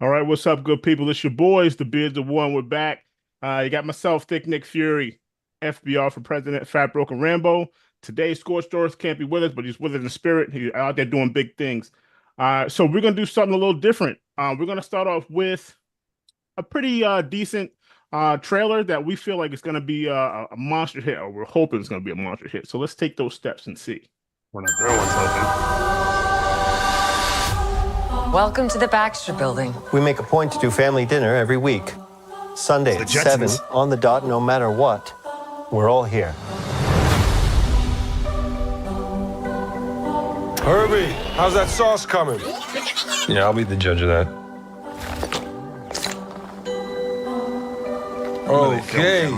All right, what's up, good people? It's your boys, the Beards of One. We're back. You got myself, Thick Nick Fury, FBR for President, Fat Broken Rambo. Today, Scorched Earth can't be with us, but he's with us in spirit. He's out there doing big things. So we're gonna do something a little different. We're gonna start off with a pretty decent trailer that we feel like it's gonna be a monster hit, or we're hoping it's gonna be a monster hit. So let's take those steps and see. We're not, no one's hoping. Welcome to the Baxter Building. We make a point to do family dinner every week. Sunday The at 7 Jetsons. on the dot, no matter what. We're all here. Herbie, how's that sauce coming? Yeah, I'll be the judge of that. Okay.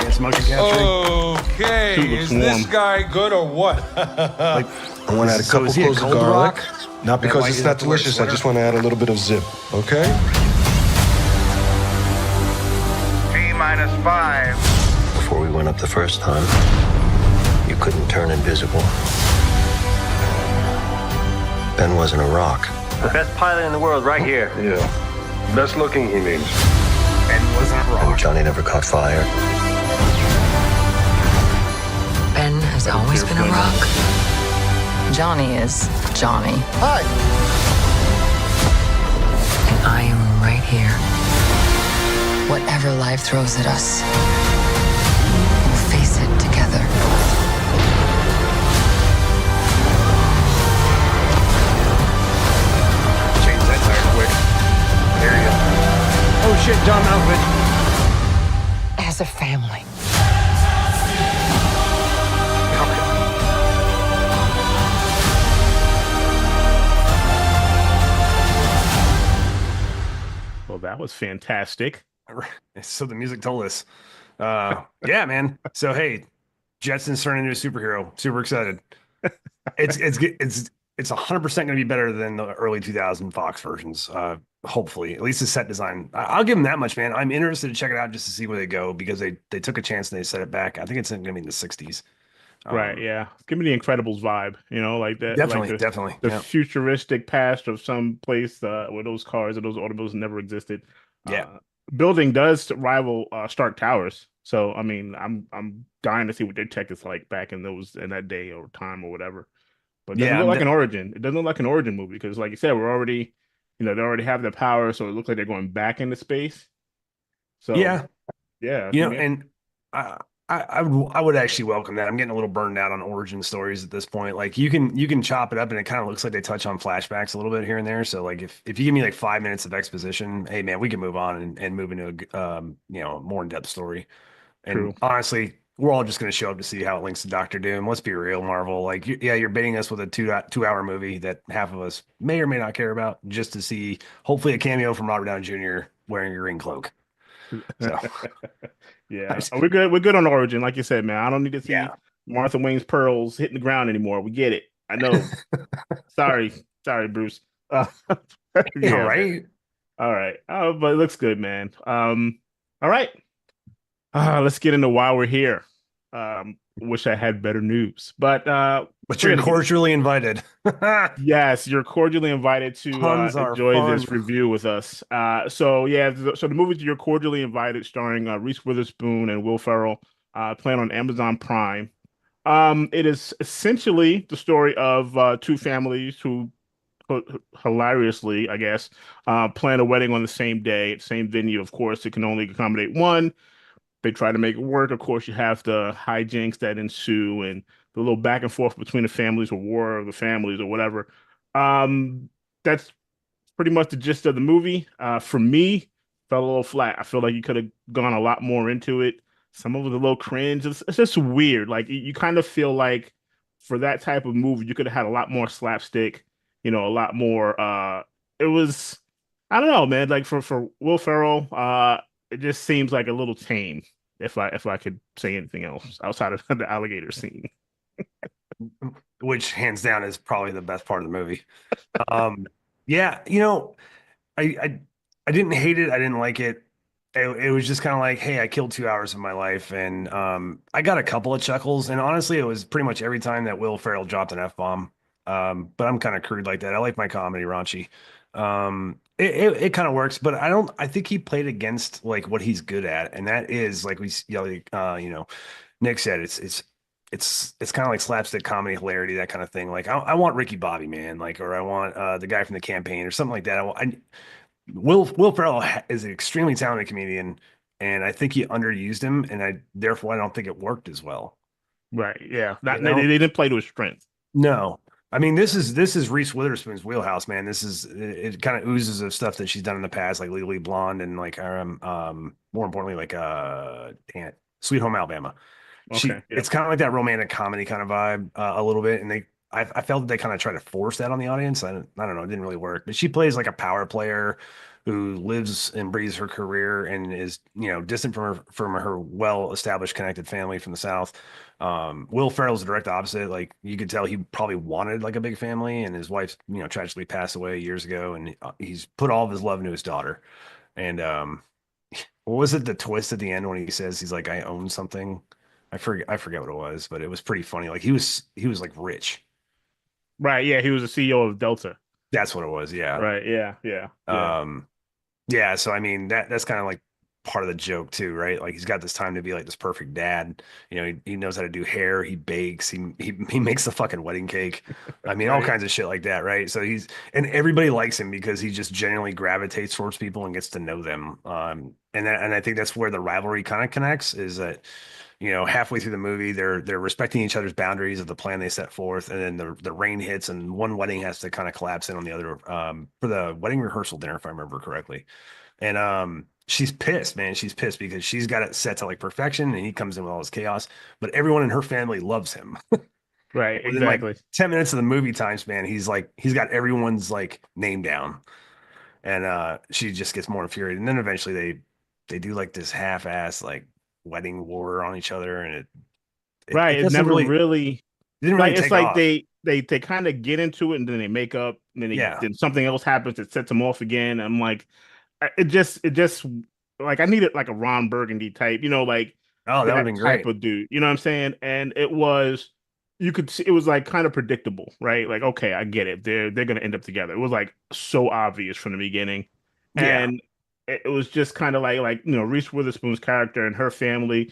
It's motion capturing. Okay. Dude looks Is this warm. guy good or what? I want to add a So couple is he a cloves of cold garlic. rock? Not because why it's you not have to wear a delicious. I sweater? just want to add a little bit of zip. Okay. T-5. Before we went up the first time, you couldn't turn invisible. Ben wasn't a rock. The best pilot in the world right here. Yeah. Best looking, he means. And wasn't And rock. Johnny never caught fire. Ben has always been a rock. Johnny is Johnny. Hi! And I am right here. Whatever life throws at us, we'll face it together. Change that tire quick. There you go. Oh shit, John Malkovich. As a family. Well, that was fantastic. So the music told us. Yeah, man. So hey, Jetson's turning into a superhero. Super excited. It's 100% going to be better than the early 2000 Fox versions. Hopefully, at least the set design. I'll give them that much, man. I'm interested to check it out just to see where they go because they took a chance and they set it back. I think it's going to be in the 60s. Right, yeah. Give me the Incredibles vibe, like that. Definitely, like definitely. the Yeah. futuristic past of some place where those cars or those automobiles never existed. Yeah. Building does rival Stark Towers, so I mean, I'm dying to see what their tech is like back in that day or time or whatever. But it doesn't Yeah, look like I'm an origin. It doesn't look like an origin movie because, like you said, we're already, they already have the power, so it looks like they're going back into space. So Yeah. yeah, And I would actually welcome that. I'm getting a little burned out on origin stories at this point. Like you can chop it up and it kind of looks like they touch on flashbacks a little bit here and there. So like if you give me like 5 minutes of exposition, hey man, we can move on and move into a more in-depth story. And True. honestly, we're all just going to show up to see how it links to Doctor Doom. Let's be real, Marvel. Like you're baiting us with a 2 hour movie that half of us may or may not care about just to see hopefully a cameo from Robert Downey Jr. wearing a green cloak. So Yeah, we're good. We're good on Origin, like you said, man. I don't need to see Yeah. Martha Wayne's pearls hitting the ground anymore. We get it. I know. sorry, Bruce. yeah, man. right. All right. But it looks good, man. All right. Let's get into why we're here. Wish I had better news, but But you're cordially invited. yes, you're cordially invited to Puns are enjoy fun. this review with us. So the movie You're Cordially Invited, starring Reese Witherspoon and Will Ferrell, playing on Amazon Prime. It is essentially the story of two families who, hilariously, I guess, plan a wedding on the same day, same venue. Of course, it can only accommodate one. They try to make it work. Of course, you have the hijinks that ensue and the little back and forth between the families, or war of the families, or whatever. That's pretty much the gist of the movie. For me, fell a little flat. I feel like you could have gone a lot more into it. Some of it was a little cringe. It's just weird. Like you kind of feel like for that type of movie, you could have had a lot more slapstick. A lot more. It was, I don't know, man. Like for Will Ferrell, it just seems like a little tame. If I could say anything else outside of the alligator scene. Which hands down is probably the best part of the movie. Yeah, I didn't hate it. I didn't like it. It was just kind of like, hey, I killed 2 hours of my life, and I got a couple of chuckles. And honestly, it was pretty much every time that Will Ferrell dropped an F-bomb. But I'm kind of crude like that. I like my comedy raunchy. it kind of works, but I think he played against like what he's good at, and that is like Nick said, it's kind of like slapstick comedy, hilarity, that kind of thing. Like I want Ricky Bobby, man, like, or I want the guy from The Campaign or something like that. Will Ferrell is an extremely talented comedian, and I think he underused him, and therefore I don't think it worked as well. Right. Yeah. You They know? didn't play to his strength. No. I mean, this is Reese Witherspoon's wheelhouse, man. It kind of oozes of stuff that she's done in the past, like Legally Blonde and like more importantly, like damn it, Sweet Home Alabama. Okay. Yeah. It's kind of like that romantic comedy kind of vibe a little bit, and I felt that they kind of try to force that on the audience. I don't know, it didn't really work. But she plays like a power player who lives and breathes her career and is, distant from her well-established connected family from the South. Will Ferrell's the direct opposite. Like you could tell he probably wanted like a big family, and his wife, tragically passed away years ago, and he's put all of his love into his daughter. And what was it, the twist at the end when he says he's like, I own something? I forget what it was, but it was pretty funny. Like he was like rich. Right. Yeah. He was the CEO of Delta. That's what it was. Yeah. Right. Yeah. Yeah. Yeah. Yeah. So I mean that's kind of like part of the joke too, right? Like he's got this time to be like this perfect dad. He knows how to do hair. He bakes. He makes the fucking wedding cake. I mean, all Right. kinds of shit like that, right? So and everybody likes him because he just genuinely gravitates towards people and gets to know them. And I think that's where the rivalry kind of connects. Is that halfway through the movie, they're respecting each other's boundaries of the plan they set forth, and then the rain hits, and one wedding has to kind of collapse in on the other for the wedding rehearsal dinner, if I remember correctly. And she's pissed, man. She's pissed because she's got it set to like perfection, and he comes in with all his chaos. But everyone in her family loves him. Right. Within like Exactly. 10 minutes of the movie times, man, he's got everyone's like name down, and she just gets more infuriated. And then eventually they do like this half-ass like wedding war on each other, and it Right. It doesn't never really really didn't really like it's take like off. they kind of get into it and then they make up and Yeah. then something else happens that sets them off again. I'm like, it just like I needed like a Ron Burgundy type, like Oh, that would have that been type great. of dude. You know what I'm saying? And it was you could see it was like kind of predictable, right? Like, okay, I get it. They're gonna end up together. It was like so obvious from the beginning. Yeah. And it was just kind of like Reese Witherspoon's character and her family.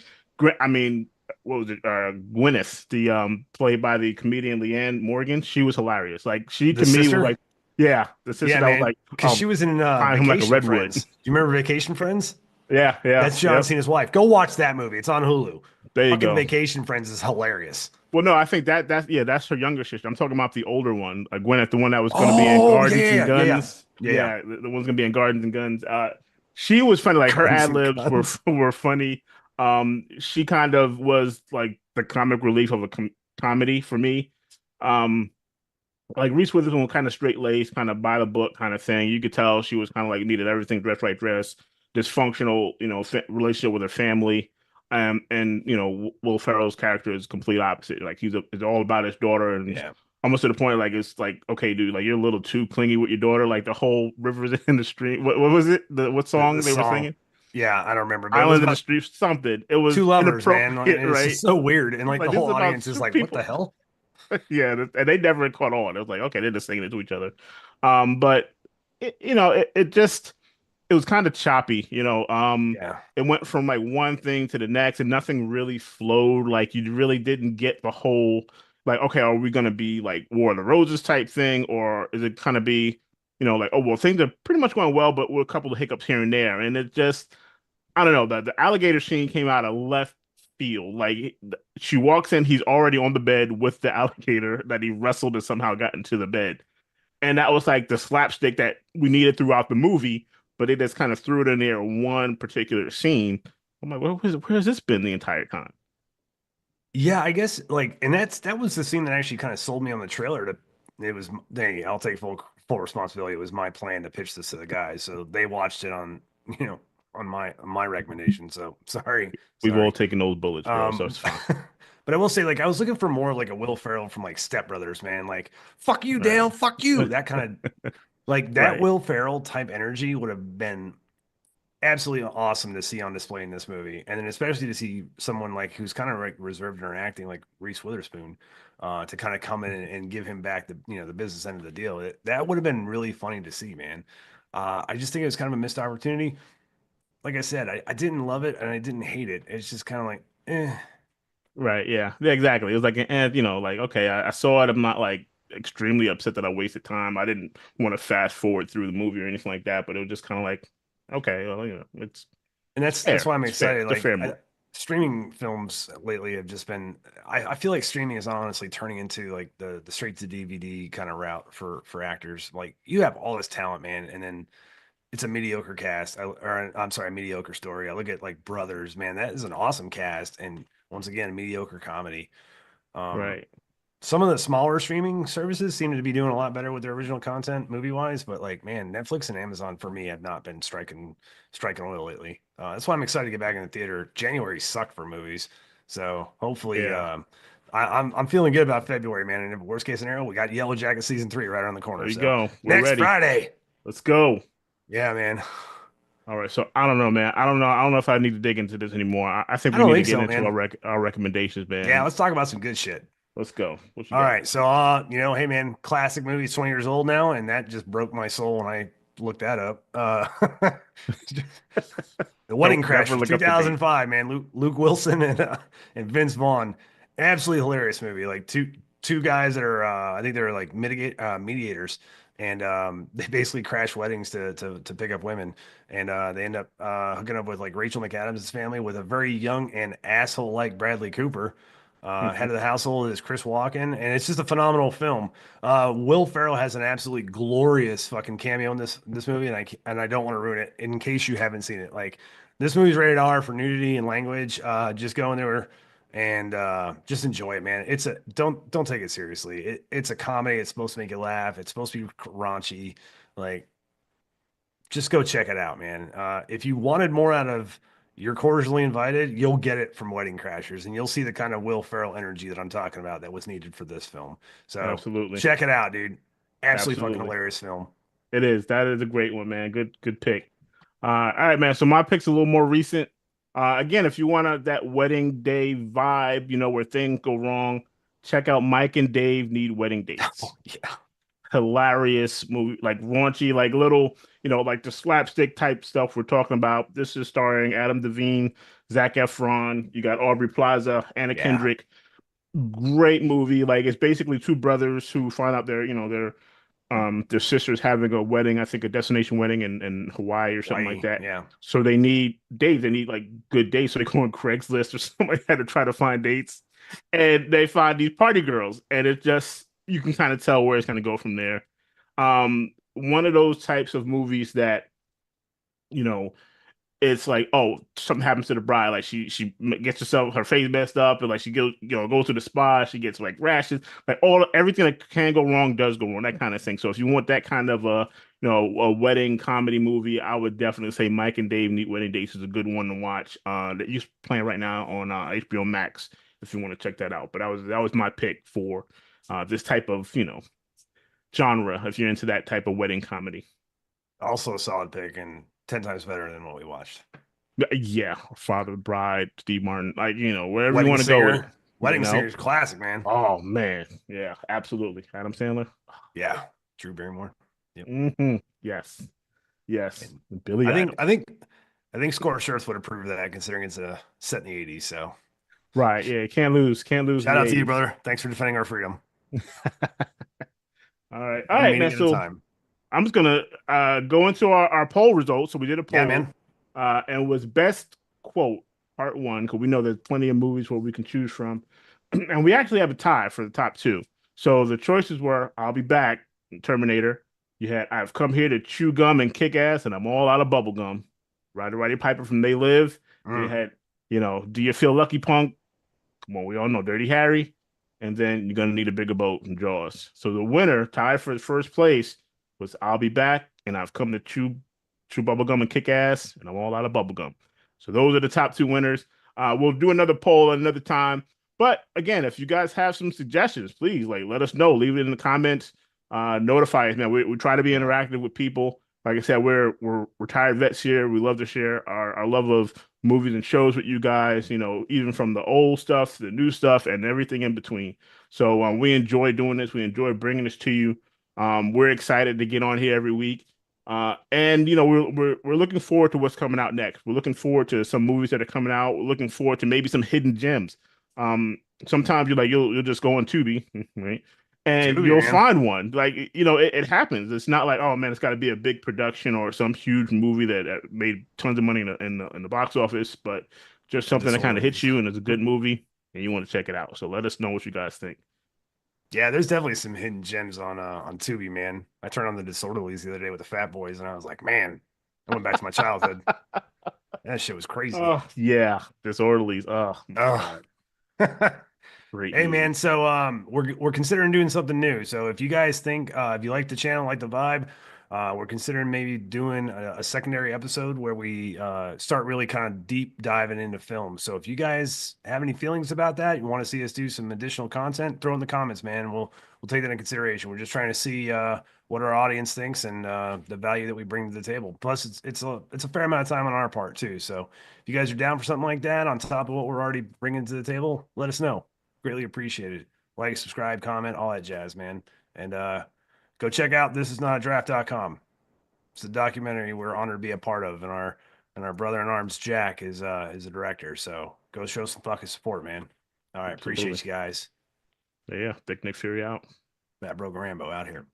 I mean, what was it? Gwyneth, the played by the comedian Leanne Morgan. She was hilarious. Like she The to me was sister? like, yeah, the sister Yeah, that was man. like, Because she was in behind him like a Vacation redwood. Friends. Do you remember Vacation Friends? Yeah, yeah, That's John yep. Cena's wife. Go watch that movie. It's on Hulu. There you Fucking go. Vacation Friends is hilarious. Well, no, I think that's her younger sister. I'm talking about the older one, Gwyneth, the one that was going to be in Oh, Gardens and yeah, yeah, yeah. Guns. Yeah, yeah. Yeah, the one's going to be in Gardens and Guns. She was funny. Like her Guns ad and libs were Guns. were funny. She kind of was like the comic relief of a comedy for me. Um, like Reese Witherspoon was kind of straight laced, kind of by the book kind of thing. You could tell she was kind of like needed everything dress right dress, dysfunctional, relationship with her family. And Will Ferrell's character is complete opposite. Like it's all about his daughter, and Yeah. almost to the point like it's like, okay, dude, like you're a little too clingy with your daughter. Like the whole rivers in the stream. What was it? What The song they were song. singing? Yeah, I don't remember, but it was Island in the about Street, something. It was two lovers, man. And inappropriate, it's just right? so weird. And like the Like this whole is about audience is two like, what people. the hell? Yeah, and they never caught on. It was like, okay, they're just singing it to each other. But it just it was kind of choppy, Yeah. it went from like one thing to the next and nothing really flowed. Like you really didn't get the whole like, okay, are we gonna be like War of the Roses type thing, or is it gonna be, like, oh well, things are pretty much going well, but with a couple of hiccups here and there. And it just I don't know, the alligator scene came out of left field. Like she walks in, he's already on the bed with the alligator that he wrestled and somehow got into the bed. And that was like the slapstick that we needed throughout the movie, but they just kind of threw it in there in one particular scene. I'm like, where's this been the entire time? Yeah, I guess like, and that was the scene that actually kind of sold me on the trailer. It was, hey, I'll take full responsibility. It was my plan to pitch this to the guys, so they watched it on, on my recommendation. So sorry, We've all sorry. taken those bullets, bro, so Um, it's fine. but I will say, like, I was looking for more of like a Will Ferrell from like Step Brothers, man. Like, fuck you, Right. Dale, fuck you. That kind of like that Right. Will Ferrell type energy would have been absolutely awesome to see on display in this movie, and then especially to see someone like who's kind of like reserved in her acting, like Reese Witherspoon, to kind of come in and give him back the the business end of the deal. That would have been really funny to see, man. I just think it was kind of a missed opportunity. Like I said, I didn't love it and I didn't hate it. It's just kind of like, Right. Yeah. Yeah. Exactly. It was like, like, okay, I saw it. I'm not like extremely upset that I wasted time. I didn't want to fast forward through the movie or anything like that, but it was just kind of like, okay, well, and it's that's fair. why I'm It's fair. excited. It's a fair move. Streaming films lately have just been. I feel like streaming is honestly turning into like the straight to DVD kind of route for actors. Like you have all this talent, man, and then it's a mediocre cast. Or I'm sorry, a mediocre story. I look at like Brothers, man, that is an awesome cast, and once again, mediocre comedy. Um, Right. some of the smaller streaming services seem to be doing a lot better with their original content movie wise, but like man, Netflix and Amazon for me have not been striking oil lately. That's why I'm excited to get back in the theater. January sucked for movies, so hopefully Yeah. I'm feeling good about February, man. And if worst case scenario, we got Yellow Jacket season 3 right around the There corner. you So go. We're next ready. Friday, Let's go. yeah, man. All right. So I don't know, man. I don't know. I don't know if I need to dig into this anymore. I think I we don't need to think get so, into man. our recommendations, Yeah, man. let's talk about some good shit. Let's go. What you All got? right. So, hey, man, classic movie, 20 years old now, and that just broke my soul when I looked that up. The Wedding Don't never Crashers, look up the date. 2005, man. Luke Wilson and Vince Vaughn, absolutely hilarious movie. Like two guys that are, I think they're like mediators, and they basically crash weddings to pick up women, and they end up hooking up with like Rachel McAdams' family with a very young and asshole like Bradley Cooper. Head of the household is Chris Walken, and it's just a phenomenal film. Will Ferrell has an absolutely glorious fucking cameo in this movie, and I don't want to ruin it in case you haven't seen it. Like this movie's rated R for nudity and language. Just go in there and just enjoy it, man. It's a don't take it seriously. It's a comedy. It's supposed to make you laugh. It's supposed to be raunchy. Like just go check it out, man. If you wanted more out of You're Cordially Invited, you'll get it from Wedding Crashers, and you'll see the kind of Will Ferrell energy that I'm talking about that was needed for this film. So Absolutely. check it out, dude. Absolutely fucking Absolutely. hilarious film. It is. That is a great one, man. Good pick. All right, man. So my pick's a little more recent. Again, if you want that wedding day vibe, where things go wrong, check out Mike and Dave Need Wedding Dates. Yeah. Hilarious movie, like raunchy, like little, like the slapstick type stuff we're talking about. This is starring Adam Devine, Zac Efron. You got Aubrey Plaza, Anna Yeah. Kendrick. Great movie. Like it's basically two brothers who find out their sister's having a wedding, I think a destination wedding in Hawaii or something like that. Yeah. So they need dates. They need like good dates. So they go on Craigslist or something like that to try to find dates. And they find these party girls. And it just, you can kind of tell where it's going to go from there. One of those types of movies that, you know, it's like, oh, something happens to the bride. Like she gets her face messed up, and like she goes to the spa. She gets like rashes. Like everything that can go wrong does go wrong. That kind of thing. So if you want that kind of a wedding comedy movie, I would definitely say Mike and Dave Need Wedding Dates is a good one to watch. That you're playing right now on HBO Max if you want to check that out. But that was my pick for this type of genre if you're into that type of wedding comedy. Also a solid pick and 10 times better than what we watched. Yeah, Father Bride, Steve Martin, like wherever Wedding you want to go with it. Wedding Singer's classic, man. Oh man, yeah, absolutely. Adam Sandler. Yeah, Drew Barrymore. Yep. Mm-hmm. Yes, Billy. I think Scorched Earth would approve of that, considering it's set in the '80s. So, right, yeah, can't lose. Shout out to you, brother. Thanks for defending our freedom. All right, man. So I'm just gonna go into our poll results. So we did a poll, yeah, man. And it was best quote part one, because we know there's plenty of movies where we can choose from, and we actually have a tie for the top two. So the choices were "I'll Be Back," Terminator. You had "I've Come Here to Chew Gum and Kick Ass, and I'm All Out of Bubble Gum." Roddy Piper from They Live. You had "Do You Feel Lucky, Punk?" Come on, we all know Dirty Harry. And then You're Gonna Need a Bigger Boat and Jaws. So the winner, tied for first place, was "I'll Be Back," and "I've Come to Chew Bubblegum and Kick Ass, and I'm All Out of Bubblegum." So those are the top two winners. We'll do another poll another time. But again, if you guys have some suggestions, please let us know. Leave it in the comments. Notify us, man. We try to be interactive with people. Like I said, we're retired vets here. We love to share our love of movies and shows with you guys, even from the old stuff to the new stuff and everything in between. So we enjoy doing this. We enjoy bringing this to you. We're excited to get on here every week. And we're looking forward to what's coming out next. We're looking forward to some movies that are coming out. We're looking forward to maybe some hidden gems. Sometimes you'll just go on Tubi, right? And Tubi, you'll man. find one. Like, it happens. It's not like, oh man, it's got to be a big production or some huge movie that made tons of money in the box office, but just something that kind of hits Disorderlies. you and it's a good movie and you want to check it out. So let us know what you guys think. Yeah, there's definitely some hidden gems on Tubi, man. I turned on the Disorderlies the other day with the Fat Boys, and I was like, man, I went back to my childhood. That shit was crazy. Oh yeah, Disorderlies. Oh my Oh. God, great Hey movie. man, so we're considering doing something new. So if you guys think if you like the channel, like the vibe, we're considering maybe doing a secondary episode where we start really kind of deep diving into film. So if you guys have any feelings about that, you want to see us do some additional content, throw in the comments, man. We'll take that into consideration. We're just trying to see what our audience thinks and the value that we bring to the table. Plus, it's a fair amount of time on our part too. So if you guys are down for something like that, on top of what we're already bringing to the table, let us know. Greatly appreciated. Like, subscribe, comment, all that jazz, man. And go check out thisisnotadraft.com. It's a documentary we're honored to be a part of, and our brother in arms, Jack, is a director. So go show some fucking support, man. All right, appreciate Absolutely. you guys. Yeah, Thick Nick Fury out. Matt Brogan Rambo out here.